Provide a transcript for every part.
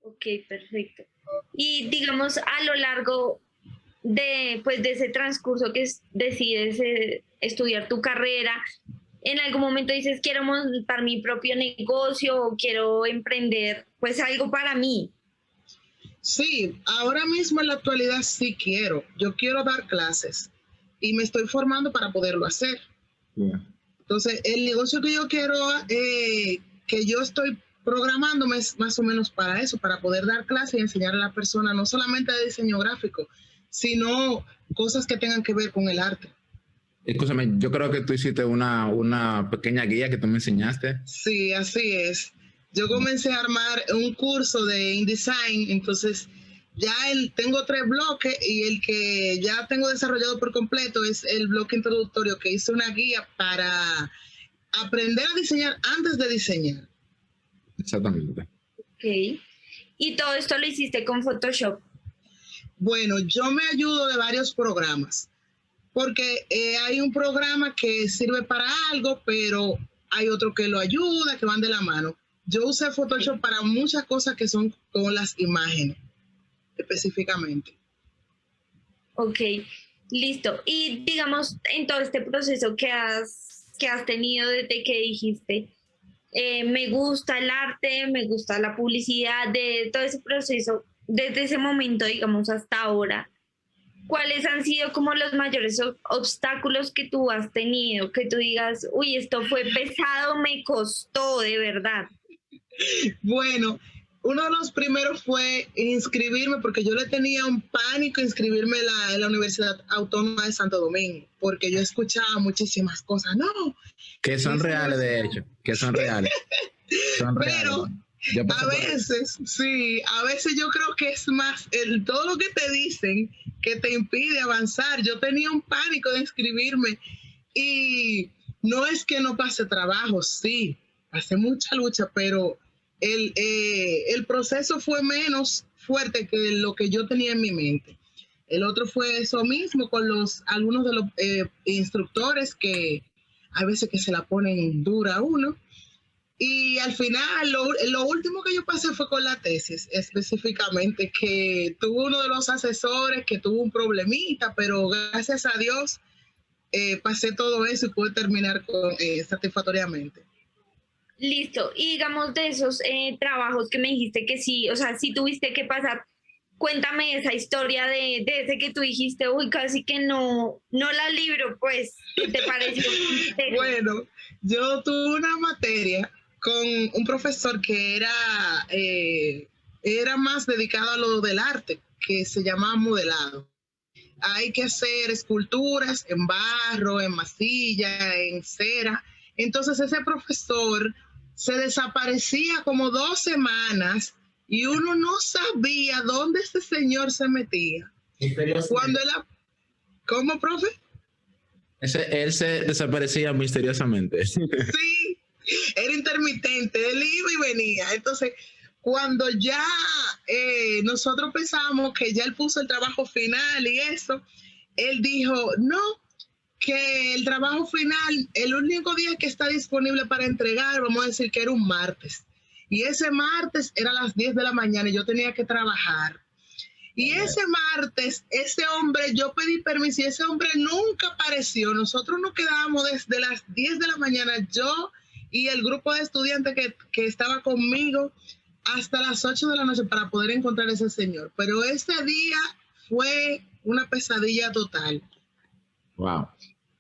Ok, perfecto. Y digamos, a lo largo de, pues, de ese transcurso que decides estudiar tu carrera, en algún momento dices, quiero montar mi propio negocio o quiero emprender, pues algo para mí. Sí, ahora mismo en la actualidad sí quiero. Yo quiero dar clases y me estoy formando para poderlo hacer. Yeah. Entonces, el negocio que yo quiero, que yo estoy programándome es más o menos para eso, para poder dar clases y enseñar a la persona no solamente de diseño gráfico, sino cosas que tengan que ver con el arte. Escúchame, yo creo que tú hiciste una pequeña guía que tú me enseñaste. Sí, así es. Yo comencé a armar un curso de InDesign, entonces ya tengo 3 bloques y el que ya tengo desarrollado por completo es el bloque introductorio, que hice una guía para aprender a diseñar antes de diseñar. Exactamente. Ok. Y todo esto lo hiciste con Photoshop. Bueno, yo me ayudo de varios programas, porque hay un programa que sirve para algo, pero hay otro que lo ayuda, que van de la mano. Yo usé Photoshop para muchas cosas que son con las imágenes, específicamente. Ok, listo. Y digamos, en todo este proceso que has tenido desde que dijiste, me gusta el arte, me gusta la publicidad, de todo ese proceso, desde ese momento, digamos, hasta ahora, ¿cuáles han sido como los mayores obstáculos que tú has tenido? Que tú digas, uy, esto fue pesado, me costó de verdad. Bueno, uno de los primeros fue inscribirme, porque yo le tenía un pánico inscribirme en la Universidad Autónoma de Santo Domingo, porque yo escuchaba muchísimas cosas. No, Que son esa reales, de universidad. hecho, que son reales. Son reales. Pero Yo pasé a por eso. veces, sí, a veces yo creo que es más todo lo que te dicen que te impide avanzar. Yo tenía un pánico de inscribirme y no es que no pase trabajo, sí, pasé mucha lucha, pero el proceso fue menos fuerte que lo que yo tenía en mi mente. El otro fue eso mismo con algunos de los instructores que a veces que se la ponen dura a uno. Y al final, lo último que yo pasé fue con la tesis, específicamente, que tuvo uno de los asesores que tuvo un problemita, pero gracias a Dios pasé todo eso y pude terminar satisfactoriamente. Listo. Y digamos de esos trabajos que me dijiste que sí, o sea, sí tuviste que pasar, cuéntame esa historia de ese que tú dijiste, uy, casi que no la libro, pues, ¿qué te pareció complejo? Bueno, yo tuve una materia con un profesor que era más dedicado a lo del arte, que se llamaba modelado. Hay que hacer esculturas en barro, en masilla, en cera. Entonces ese profesor se desaparecía como 2 semanas y uno no sabía dónde ese señor se metía. Cuando él, ¿cómo, profe? Él se desaparecía misteriosamente. Sí, era intermitente, él iba y venía. Entonces, cuando ya nosotros pensábamos que ya él puso el trabajo final y eso, él dijo, no, que el trabajo final, el único día que está disponible para entregar, vamos a decir que era un martes. Y ese martes era a las 10 de la mañana y yo tenía que trabajar. Y ese martes, ese hombre, yo pedí permiso y ese hombre nunca apareció. Nosotros nos quedábamos desde las 10 de la mañana, yo y el grupo de estudiantes que estaba conmigo, hasta las 8 de la noche para poder encontrar a ese señor. Pero ese día fue una pesadilla total. Wow.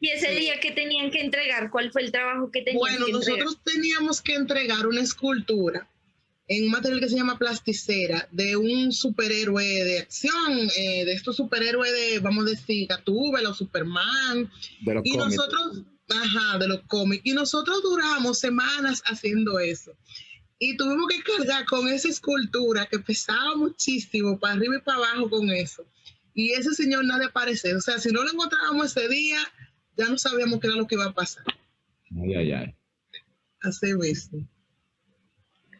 Y ese día que tenían que entregar, ¿cuál fue el trabajo que tenían Bueno, que entregar? nosotros teníamos que entregar una escultura en un material que se llama plasticera de un superhéroe de acción, de estos superhéroes de, vamos a decir, Gatúbela o Superman. De los y cómics. Nosotros, de los cómics. Y nosotros duramos semanas haciendo eso. Y tuvimos que cargar con esa escultura que pesaba muchísimo, para arriba y para abajo con eso. Y ese señor no apareció. O sea, si no lo encontrábamos ese día, ya no sabíamos qué era lo que iba a pasar. Ay, ay, ay. Así mismo.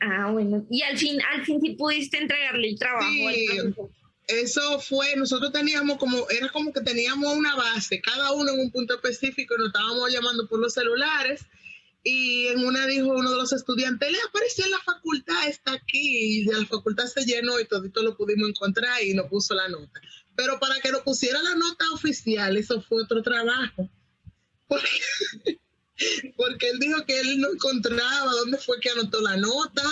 Ah, bueno. Y al fin sí pudiste entregarle el trabajo al Sí, profesor. eso fue, nosotros teníamos era como que teníamos una base, cada uno en un punto específico, y nos estábamos llamando por los celulares y en una dijo uno de los estudiantes, le apareció en la facultad, está aquí, y de la facultad se llenó y todito lo pudimos encontrar y nos puso la nota. Pero para que nos pusiera la nota oficial, eso fue otro trabajo. Porque él dijo que él no encontraba dónde fue que anotó la nota,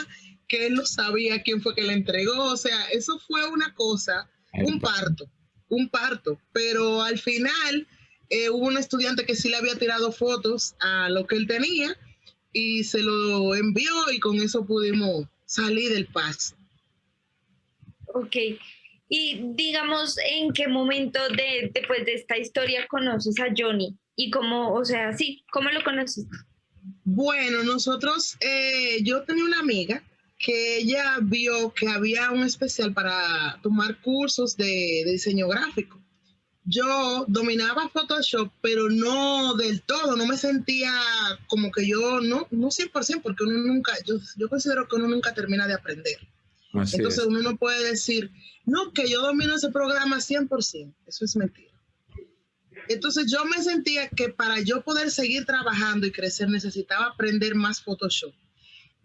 que él no sabía quién fue que la entregó. O sea, eso fue una cosa, un parto. Pero al final hubo un estudiante que sí le había tirado fotos a lo que él tenía y se lo envió y con eso pudimos salir del paso. Ok. Y digamos, ¿en qué momento después de esta historia conoces a Johnny? Y cómo, o sea, sí, ¿cómo lo conociste? Bueno, nosotros, yo tenía una amiga que ella vio que había un especial para tomar cursos de diseño gráfico. Yo dominaba Photoshop, pero no del todo, no me sentía como que yo, no 100%, porque uno nunca, yo considero que uno nunca termina de aprender. Así Entonces es. uno no puede decir, no, que yo domino ese programa 100%, eso es mentira. Entonces yo me sentía que para yo poder seguir trabajando y crecer necesitaba aprender más Photoshop.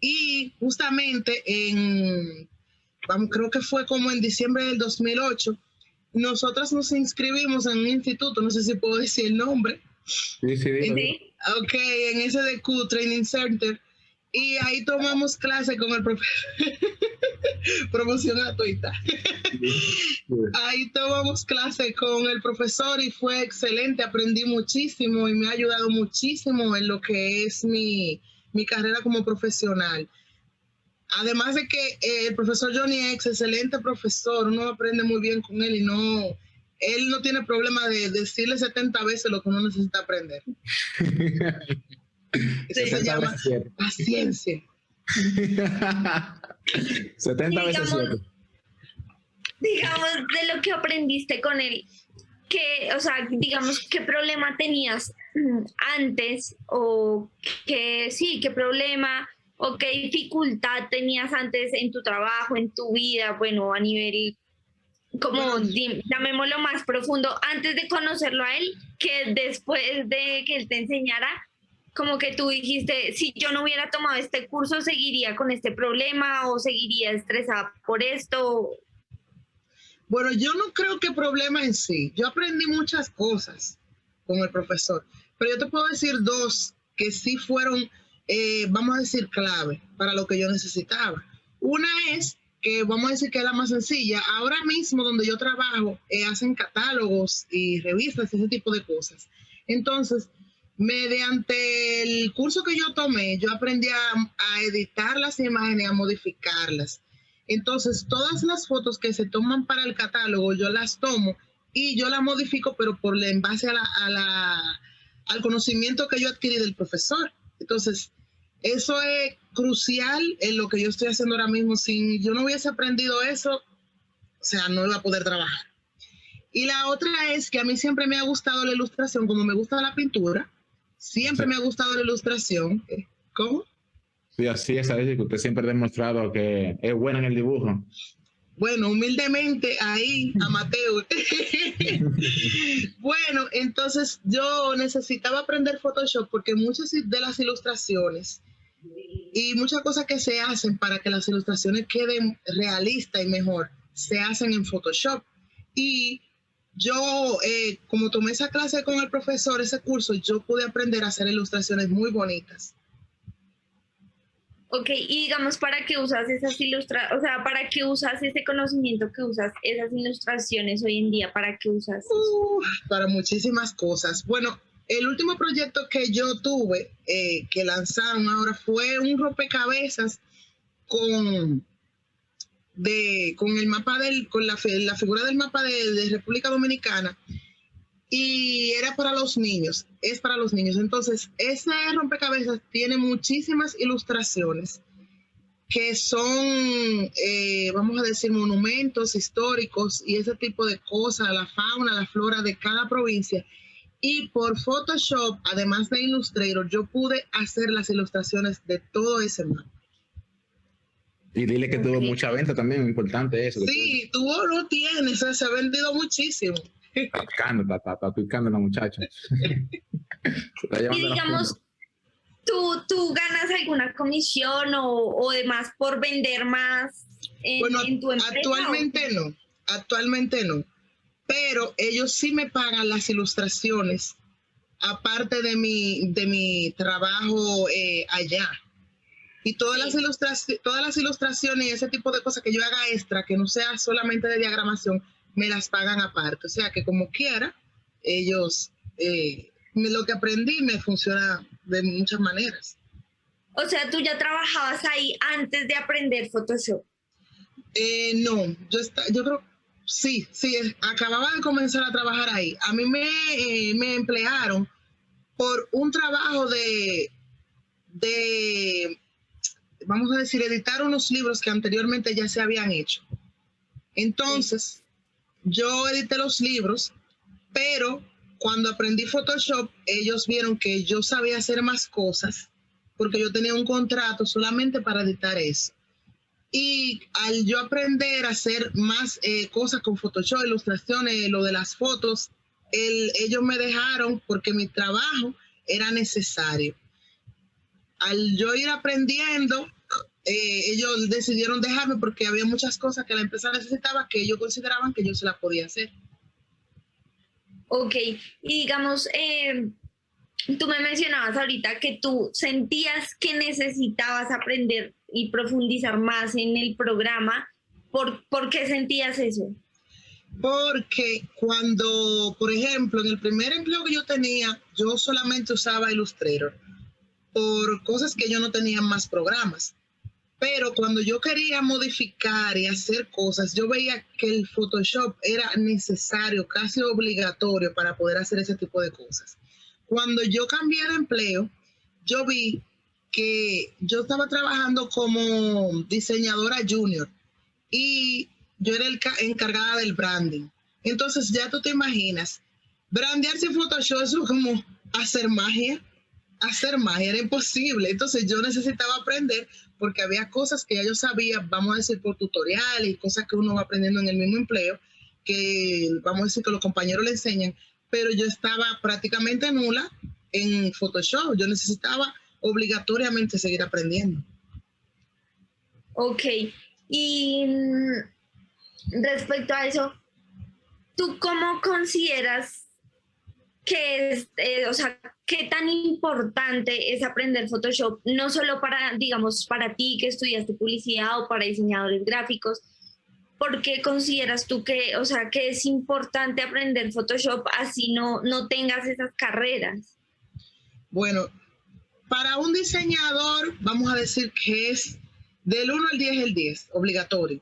Y justamente creo que fue como en diciembre del 2008, nosotros nos inscribimos en un instituto, no sé si puedo decir el nombre. Sí, sí, dilo. Ok, en SDQ Training Center. Y ahí tomamos clase con el profesor. Promoción gratuita. Ahí tomamos clase con el profesor y fue excelente. Aprendí muchísimo y me ha ayudado muchísimo en lo que es mi carrera como profesional. Además de que el profesor Johnny es excelente profesor, uno aprende muy bien con él y él no tiene problema de decirle 70 veces lo que uno necesita aprender. Eso se llama paciencia. 70 veces 7. Digamos, de lo que aprendiste con él, o sea, digamos, ¿qué problema tenías antes? O qué problema o qué dificultad tenías antes en tu trabajo, en tu vida, bueno, a nivel, como llamémoslo más profundo, antes de conocerlo a él, que después de que él te enseñara, como que tú dijiste, si yo no hubiera tomado este curso, seguiría con este problema o seguiría estresada por esto. Bueno, yo no creo que problema en sí. Yo aprendí muchas cosas con el profesor, pero yo te puedo decir dos que sí fueron, vamos a decir, clave para lo que yo necesitaba. Una es que vamos a decir que es la más sencilla. Ahora mismo donde yo trabajo, hacen catálogos y revistas y ese tipo de cosas. Entonces, mediante el curso que yo tomé, yo aprendí a editar las imágenes, a modificarlas. Entonces, todas las fotos que se toman para el catálogo, yo las tomo y yo las modifico, pero en base al conocimiento que yo adquirí del profesor. Entonces, eso es crucial en lo que yo estoy haciendo ahora mismo. Si yo no hubiese aprendido eso, o sea, no iba a poder trabajar. Y la otra es que a mí siempre me ha gustado la ilustración, como me gusta la pintura, siempre me ha gustado la ilustración. ¿Cómo? Sí, así es, que usted siempre ha demostrado que es buena en el dibujo. Bueno, humildemente ahí, amateur. Bueno, entonces yo necesitaba aprender Photoshop porque muchas de las ilustraciones y muchas cosas que se hacen para que las ilustraciones queden realistas y mejor, se hacen en Photoshop. Y yo, como tomé esa clase con el profesor, ese curso, yo pude aprender a hacer ilustraciones muy bonitas. Ok, y digamos, ¿para qué usas esas ilustraciones? O sea, ¿para qué usas ese conocimiento que usas, esas ilustraciones hoy en día? ¿Para qué usas? Para muchísimas cosas. Bueno, el último proyecto que yo tuve, que lanzaron ahora, fue un rompecabezas con el mapa con la figura del mapa de República Dominicana. Y era para los niños, es para los niños. Entonces, ese rompecabezas tiene muchísimas ilustraciones que son, vamos a decir, monumentos históricos y ese tipo de cosas, la fauna, la flora de cada provincia. Y por Photoshop, además de Illustrator, yo pude hacer las ilustraciones de todo ese mapa. Y dile que tuvo mucha venta también, importante eso. Sí, no tienes, se ha vendido muchísimo. Está picando la muchacha. Y digamos, ¿Tú ganas alguna comisión o demás por vender más Bueno, en tu empresa? Actualmente no, pero ellos sí me pagan las ilustraciones, aparte de mi trabajo allá. Y todas, Sí. todas las ilustraciones y ese tipo de cosas que yo haga extra, que no sea solamente de diagramación, me las pagan aparte. O sea que como quiera, ellos, lo que aprendí me funciona de muchas maneras. O sea, tú ya trabajabas ahí antes de aprender Photoshop. No, yo creo, sí, acababa de comenzar a trabajar ahí. A mí me emplearon por un trabajo de, vamos a decir, editar unos libros que anteriormente ya se habían hecho. Entonces, yo edité los libros, pero cuando aprendí Photoshop, ellos vieron que yo sabía hacer más cosas, porque yo tenía un contrato solamente para editar eso. Y al yo aprender a hacer más cosas con Photoshop, ilustraciones, lo de las fotos, ellos me dejaron porque mi trabajo era necesario. Al yo ir aprendiendo, ellos decidieron dejarme porque había muchas cosas que la empresa necesitaba que ellos consideraban que yo se las podía hacer. Ok, y digamos, tú me mencionabas ahorita que tú sentías que necesitabas aprender y profundizar más en el programa. ¿Por qué sentías eso? Porque cuando, por ejemplo, en el primer empleo que yo tenía, yo solamente usaba Illustrator por cosas que yo no tenía más programas. Pero cuando yo quería modificar y hacer cosas, yo veía que el Photoshop era necesario, casi obligatorio para poder hacer ese tipo de cosas. Cuando yo cambié de empleo, yo vi que yo estaba trabajando como diseñadora junior y yo era encargada del branding. Entonces ya tú te imaginas, brandearse en Photoshop es como hacer magia era imposible. Entonces yo necesitaba aprender porque había cosas que ya yo sabía, vamos a decir por tutorial y cosas que uno va aprendiendo en el mismo empleo, que vamos a decir que los compañeros le enseñan, pero yo estaba prácticamente nula en Photoshop. Yo necesitaba obligatoriamente seguir aprendiendo. Ok, y respecto a eso, ¿tú cómo consideras que es, o sea, qué tan importante es aprender Photoshop, no solo para, digamos, para ti que estudiaste publicidad o para diseñadores gráficos? ¿Por qué consideras tú que, o sea, que es importante aprender Photoshop así no tengas esas carreras? Bueno, para un diseñador, vamos a decir que es del 1 al 10 el 10, obligatorio.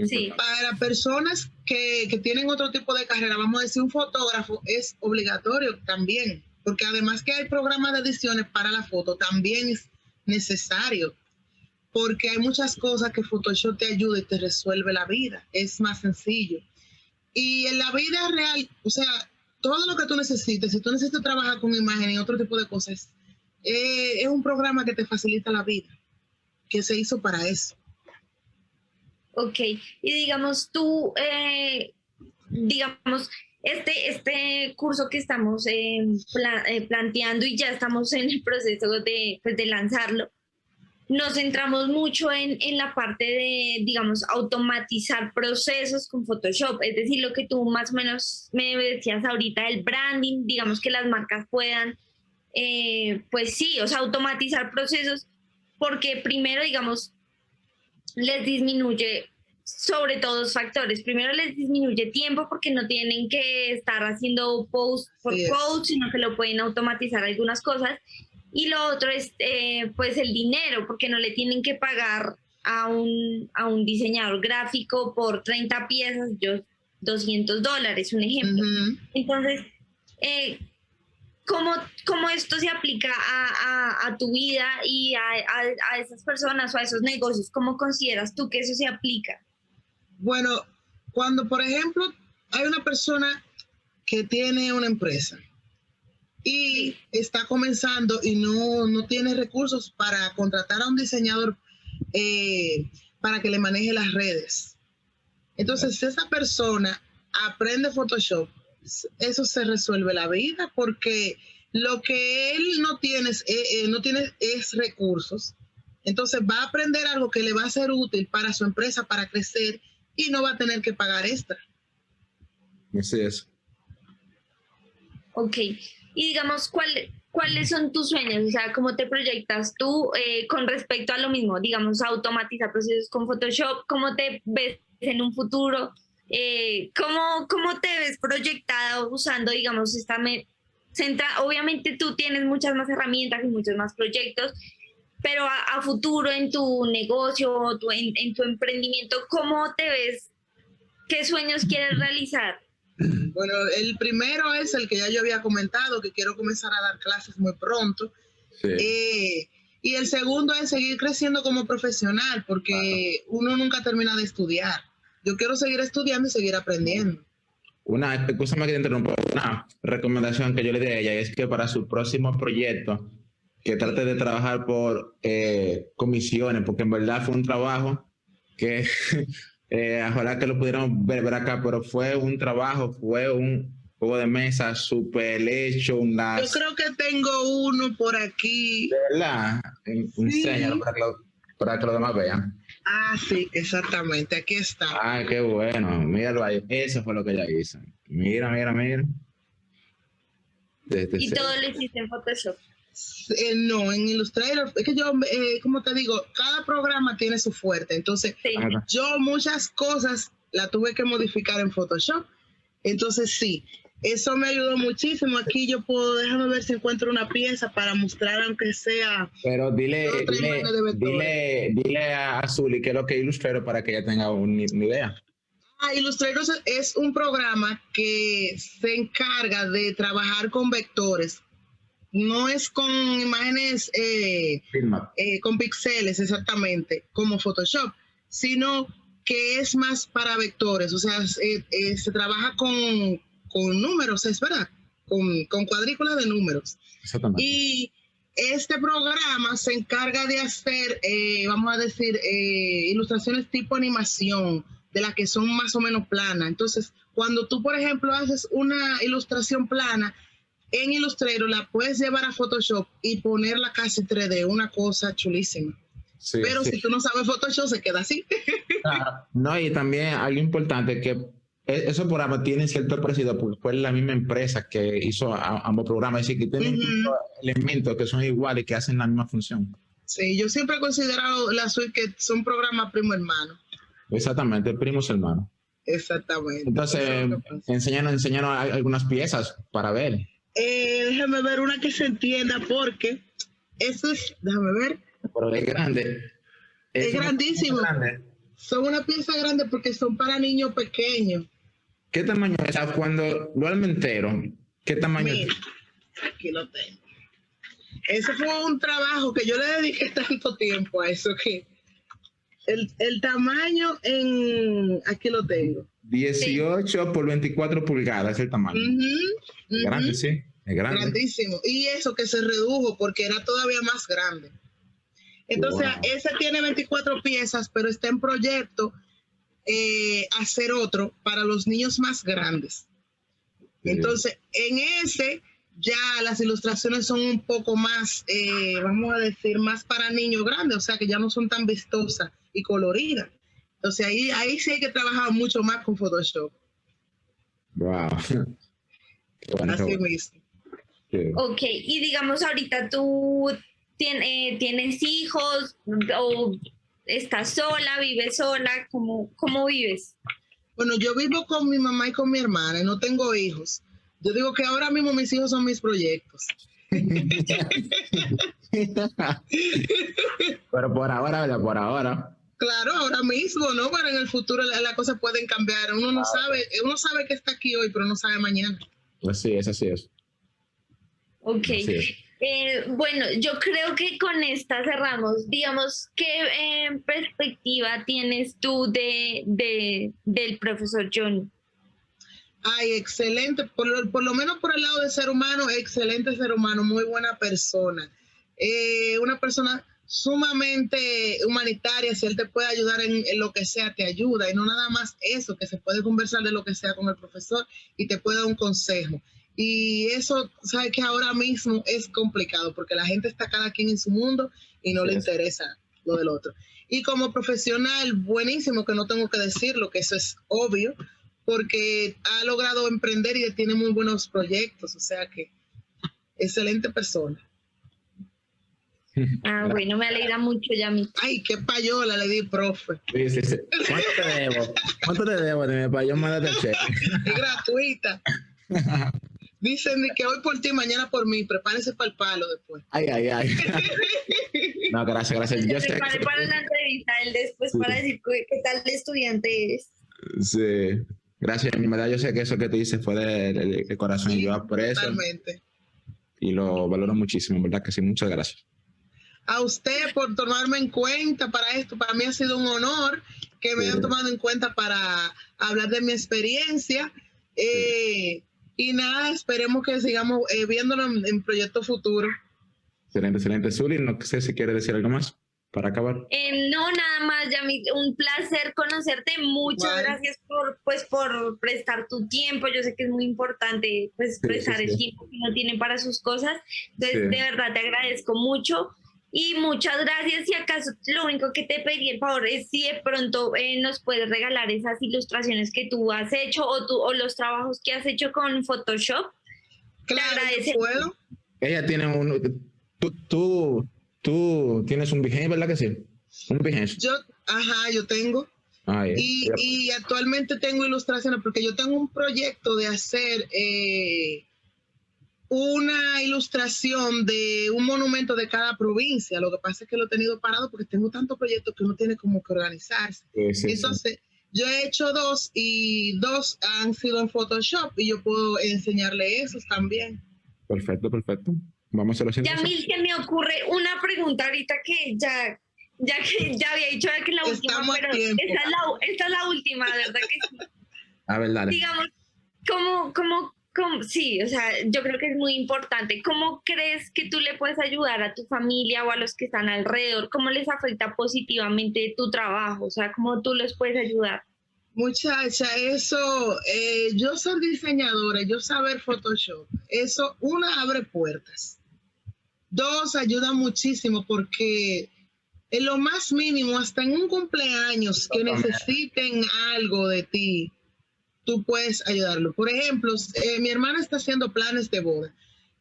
Sí. Para personas que tienen otro tipo de carrera, vamos a decir un fotógrafo, es obligatorio también, porque además que hay programas de ediciones para la foto, también es necesario, porque hay muchas cosas que Photoshop te ayuda y te resuelve la vida, es más sencillo. Y en la vida real, o sea, todo lo que tú necesites, si tú necesitas trabajar con imagen y otro tipo de cosas, es un programa que te facilita la vida, que se hizo para eso. Ok, y digamos tú, digamos, este curso que estamos planteando y ya estamos en el proceso pues, de lanzarlo, nos centramos mucho en la parte de, digamos, automatizar procesos con Photoshop, es decir, lo que tú más o menos me decías ahorita, el branding, digamos que las marcas puedan, pues sí, o sea, automatizar procesos, porque primero, digamos, les disminuye sobre todo dos factores. Primero les disminuye tiempo porque no tienen que estar haciendo post por post, sino que lo pueden automatizar algunas cosas. Y lo otro es pues el dinero, porque no le tienen que pagar a un diseñador gráfico por 30 piezas, $200, un ejemplo. Entonces, ¿cómo esto se aplica a tu vida y a esas personas o a esos negocios? ¿Cómo consideras tú que eso se aplica? Bueno, cuando por ejemplo hay una persona que tiene una empresa y está comenzando y no tiene recursos para contratar a un diseñador para que le maneje las redes. Entonces, si esa persona aprende Photoshop, eso se resuelve la vida porque lo que él no tiene es recursos. Entonces va a aprender algo que le va a ser útil para su empresa, para crecer, y no va a tener que pagar extra. Así es. Ok. Y digamos, ¿cuáles son tus sueños? O sea, ¿cómo te proyectas tú con respecto a lo mismo? Digamos, automatizar procesos con Photoshop. ¿Cómo te ves en un futuro? ¿Cómo te ves proyectada usando, digamos, obviamente tú tienes muchas más herramientas y muchos más proyectos, pero a futuro en tu negocio, en tu emprendimiento, ¿cómo te ves? ¿Qué sueños quieres realizar? Bueno, el primero es el que ya yo había comentado, que quiero comenzar a dar clases muy pronto. Sí. Y el segundo es seguir creciendo como profesional, porque uno nunca termina de estudiar. Yo quiero seguir estudiando y seguir aprendiendo. Una cosa más que te interrumpo, una recomendación que yo le di a ella es que para su próximo proyecto, que trate de trabajar por comisiones, porque en verdad fue un trabajo que ojalá que lo pudiéramos ver acá, pero fue un trabajo, fue un juego de mesa súper hecho. Yo creo que tengo uno por aquí. De verdad, enséñalo para que los demás vean. Ah, sí, exactamente, aquí está. Ay, qué bueno, míralo ahí, eso fue lo que ella hizo. Mira. ¿Y todo lo hiciste en Photoshop? No, en Illustrator, es que yo, como te digo, cada programa tiene su fuerte, entonces Sí. yo muchas cosas las tuve que modificar en Photoshop, entonces sí, eso me ayudó muchísimo. Aquí yo puedo, déjame ver si encuentro una pieza para mostrar, aunque sea. Pero dile a Zuli qué es lo que es Illustrator para que ella tenga una idea. Illustrator es un programa que se encarga de trabajar con vectores. No es con imágenes con píxeles exactamente como Photoshop, sino que es más para vectores, o sea, se trabaja con números, es verdad, con cuadrículas de números. Exactamente. Y este programa se encarga de hacer, vamos a decir, ilustraciones tipo animación, de las que son más o menos planas. Entonces, cuando tú, por ejemplo, haces una ilustración plana, en Illustrator la puedes llevar a Photoshop y ponerla casi 3D, una cosa chulísima. Sí, pero sí. Si tú no sabes Photoshop, se queda así. Claro. No, y también algo importante que esos programas tienen cierto parecido porque fue la misma empresa que hizo ambos programas, es decir, que tienen elementos que son iguales y que hacen la misma función. Sí, yo siempre he considerado la suite que son programas primo hermano. Exactamente, primos hermanos. Exactamente. Entonces, enséñanos algunas piezas para ver. Déjame ver una que se entienda, porque eso es, déjame ver. Pero es grande. Es grandísimo. Grande. Son una pieza grande porque son para niños pequeños. ¿Qué tamaño es? O sea, cuando lo armo entero, ¿qué tamaño es? Aquí lo tengo. Ese fue un trabajo que yo le dediqué tanto tiempo a eso que el tamaño aquí lo tengo. 18 por 24 pulgadas es el tamaño. Grande, sí. Es grande. Grandísimo. Y eso que se redujo porque era todavía más grande. Entonces, ese tiene 24 piezas, pero está en proyecto hacer otro para los niños más grandes. Entonces, en ese ya las ilustraciones son un poco más, vamos a decir, más para niños grandes, o sea que ya no son tan vistosas y coloridas. Entonces, ahí sí hay que trabajar mucho más con Photoshop. Wow. Así mismo. Ok, y digamos ahorita tú tienes hijos o estás sola, vives sola, ¿cómo vives? Bueno, yo vivo con mi mamá y con mi hermana y no tengo hijos. Yo digo que ahora mismo mis hijos son mis proyectos. Pero por ahora. Claro, ahora mismo, ¿no? Pero en el futuro las cosas pueden cambiar. Uno no sabe que está aquí hoy, pero no sabe mañana. Así es. Ok. Bueno, yo creo que con esta cerramos. Digamos, ¿qué perspectiva tienes tú del profesor Johnny? Ay, excelente. Por lo menos por el lado del ser humano, excelente ser humano, muy buena persona. Una persona sumamente humanitaria. Si él te puede ayudar en lo que sea, te ayuda. Y no nada más eso, que se puede conversar de lo que sea con el profesor y te puede dar un consejo. Y eso, sabes que ahora mismo es complicado porque la gente está cada quien en su mundo y no le interesa lo del otro. Y como profesional, buenísimo, que no tengo que decirlo, que eso es obvio, porque ha logrado emprender y tiene muy buenos proyectos, o sea que excelente persona. Ah, bueno, me alegra mucho, Yami. Ay, qué payola le di, profe. Sí, sí, sí. ¿Cuánto te debo? ¿Cuánto te debo? Para yo mandarte el cheque. Es gratuita. Dicen que hoy por ti, mañana por mí. Prepárese para el palo después. Ay, ay, ay. No, gracias, gracias. Yo Se sé prepare para la entrevista, él después para decir qué tal de estudiante eres. Sí. Gracias, en verdad yo sé que eso que tú dices fue de corazón y yo aprecio. Totalmente. Y lo valoro muchísimo, en verdad que sí. Muchas gracias. A usted por tomarme en cuenta para esto. Para mí ha sido un honor que me hayan tomado en cuenta para hablar de mi experiencia. Y nada, esperemos que sigamos viéndonos en proyectos futuros. Excelente, excelente. Zuli, no sé si quiere decir algo más para acabar. No, nada más, Yami, un placer conocerte. Muchas gracias por prestar tu tiempo. Yo sé que es muy importante prestar el tiempo que uno tiene para sus cosas. Entonces, de verdad te agradezco mucho. Y muchas gracias. Si acaso lo único que te pedí el favor es si de pronto nos puedes regalar esas ilustraciones que tú has hecho o los trabajos que has hecho con Photoshop. Claro, te agradecemos. ¿puedo? Ella tiene tú tienes un Behance, ¿verdad que sí? Un Behance. Yo tengo. Y actualmente tengo ilustraciones porque yo tengo un proyecto de hacer una ilustración de un monumento de cada provincia. Lo que pasa es que lo he tenido parado porque tengo tantos proyectos que uno tiene como que organizarse. Entonces, yo he hecho 2 y 2 han sido en Photoshop y yo puedo enseñarle esos también. Perfecto, perfecto. Vamos a hacerlo. Yamil, se me ocurre una pregunta ahorita que ya había dicho que la última, pero esta es la última, ¿verdad que sí? A ver, dale. Digamos, ¿cómo? Sí, o sea, yo creo que es muy importante. ¿Cómo crees que tú le puedes ayudar a tu familia o a los que están alrededor? ¿Cómo les afecta positivamente tu trabajo? O sea, ¿cómo tú les puedes ayudar? Muchacha, eso, yo soy diseñadora, yo saber Photoshop, eso, 1, abre puertas. 2, ayuda muchísimo porque en lo más mínimo, hasta en un cumpleaños que necesiten algo de ti, tú puedes ayudarlo. Por ejemplo, mi hermana está haciendo planes de boda.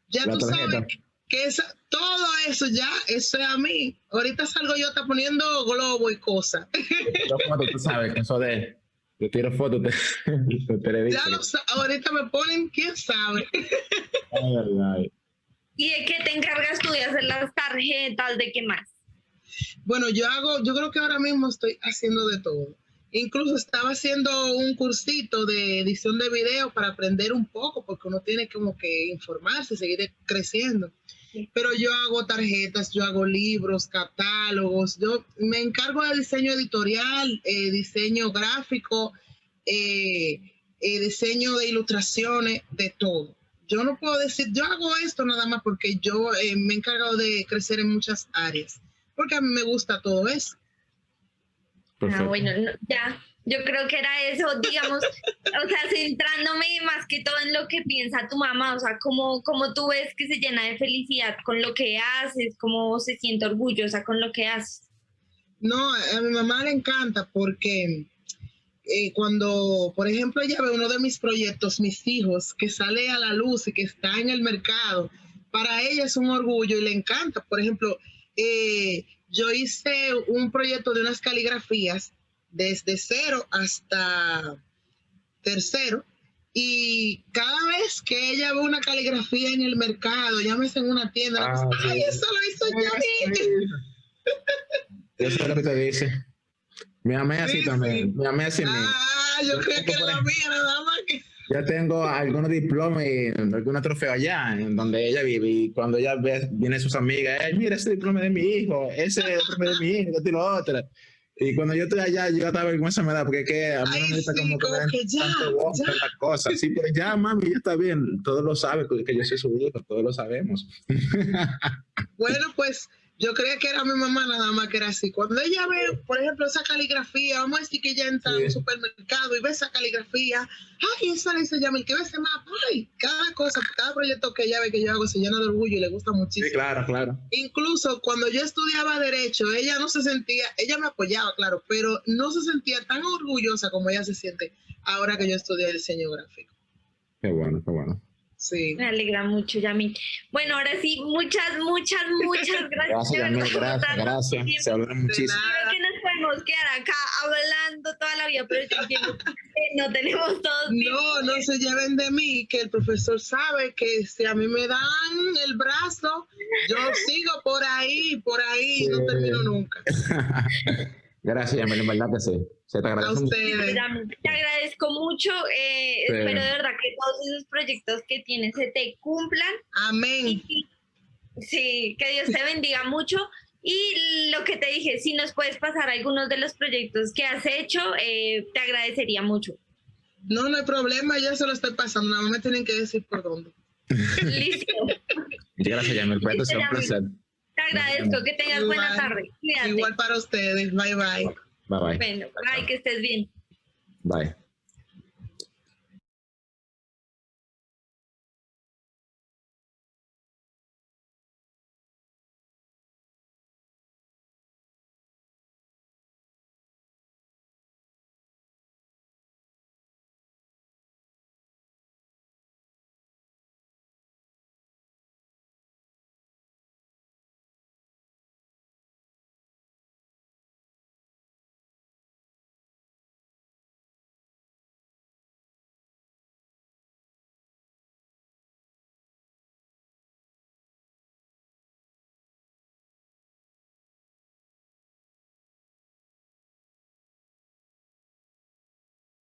Ya tú sabes que todo eso eso es a mí. Ahorita salgo yo está poniendo globo y cosas. Tú sabes que eso de yo tiro fotos ahorita me ponen, quién sabe. ¿Y de qué te encargas tú de hacer las tarjetas? ¿De qué más? Bueno, yo creo que ahora mismo estoy haciendo de todo. Incluso estaba haciendo un cursito de edición de video para aprender un poco, porque uno tiene como que informarse, seguir creciendo. Sí. Pero yo hago tarjetas, yo hago libros, catálogos, yo me encargo de diseño editorial, diseño gráfico, diseño de ilustraciones, de todo. Yo no puedo decir, yo hago esto nada más porque yo me he encargado de crecer en muchas áreas, porque a mí me gusta todo eso. Perfecto. Bueno, ya, yo creo que era eso, digamos, o sea, centrándome más que todo en lo que piensa tu mamá, o sea, cómo tú ves que se llena de felicidad con lo que haces, cómo se siente orgullosa con lo que haces. No, a mi mamá le encanta porque cuando, por ejemplo, ella ve uno de mis proyectos, mis hijos, que sale a la luz y que está en el mercado, para ella es un orgullo y le encanta. Por ejemplo, yo hice un proyecto de unas caligrafías desde 0 hasta 3º y cada vez que ella ve una caligrafía en el mercado, llámese en una tienda, ¡ay, eso lo hizo Yamil! Eso es lo que te dice. Mi mamá es así también. Mi mamá es así. Yo creo que era la mía, nada más que... Ya tengo algunos diplomas y algunos trofeos allá, en donde ella vive, y cuando ella viene sus amigas, mira ese diploma de mi hijo, ese diploma de mi hijo, esto y lo otro. Y cuando yo estoy allá, yo hasta vergüenza me da, porque es que a mí no me gusta como que tanto voz en las cosas. Sí, pero ya, mami, ya está bien, todos lo saben, que yo soy su hijo, todos lo sabemos. Bueno, pues Yo creía que era mi mamá nada más que era así. Cuando ella ve, por ejemplo, esa caligrafía, vamos a decir que ella entra a un supermercado y ve esa caligrafía, ay, esa le dice Yamil, que ve ese mapa, ay, cada cosa, cada proyecto que ella ve que yo hago se llena de orgullo y le gusta muchísimo. Sí, claro, claro. Incluso cuando yo estudiaba Derecho, ella no se sentía, ella me apoyaba, claro, pero no se sentía tan orgullosa como ella se siente ahora que yo estudié diseño gráfico. Qué bueno, qué bueno. Sí. Me alegra mucho, Yamil. Bueno, ahora sí, muchas gracias. Gracias, Yamil, gracias. Se hablaron muchísimo. Creo que nos podemos quedar acá hablando toda la vida, pero yo entiendo que no tenemos todos. No se lleven de mí, que el profesor sabe que si a mí me dan el brazo, yo sigo por ahí, y no termino nunca. Gracias, Yamil, en verdad que sí. Se te agradece a ustedes. Te agradezco mucho. Espero de verdad que todos esos proyectos que tienes se te cumplan. Amén. Sí, que Dios te bendiga mucho. Y lo que te dije, si nos puedes pasar algunos de los proyectos que has hecho, te agradecería mucho. No hay problema, ya se lo estoy pasando. Nada más me tienen que decir por dónde. Listo. Gracias, Yamil. Pues esto es un placer. Te agradezco, que tengas buena tarde. Cuídate. Igual para ustedes. Bye, bye. Bye, bye. Bueno, bye, que estés bien. Bye.